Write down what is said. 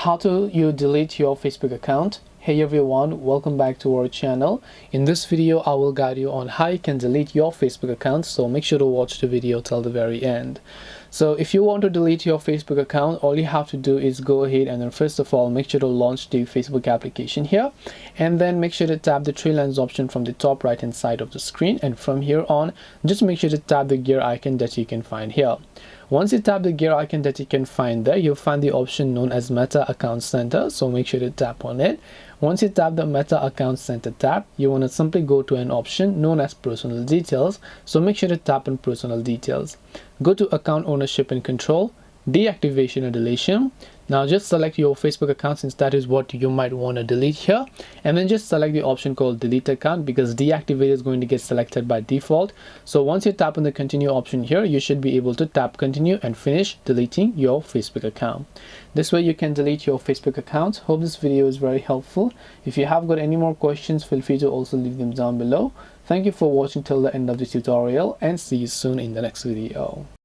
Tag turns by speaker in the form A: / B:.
A: How to you delete your Facebook account. Hey everyone, welcome back to our channel. In this video I will guide you on how you can delete your Facebook account, so make sure to watch the video till the very end. So if you want to delete your Facebook account, all you have to do is go ahead and then first of all make sure to launch the Facebook application here, and then make sure to tap the three lines option from the top right hand side of the screen, and from here on just make sure to tap the gear icon that you can find here. Once you tap the gear icon that you can find there, you'll find the option known as Meta Account Center, so make sure to tap on it. Once you tap the Meta Account Center tab, you want to simply go to an option known as Personal Details, so make sure to tap on Personal Details. Go to Account Ownership and Control, Deactivation or Deletion. Now just select your Facebook account, since that is what you might want to delete here, and then just select the option called Delete Account, because Deactivate is going to get selected by default. So once you tap on the Continue option here, you should be able to tap Continue and finish deleting your Facebook account. This way you can delete your Facebook account. Hope this video is very helpful. If you have got any more questions, feel free to also leave them down below. Thank you for watching till the end of this tutorial, and see you soon in the next video.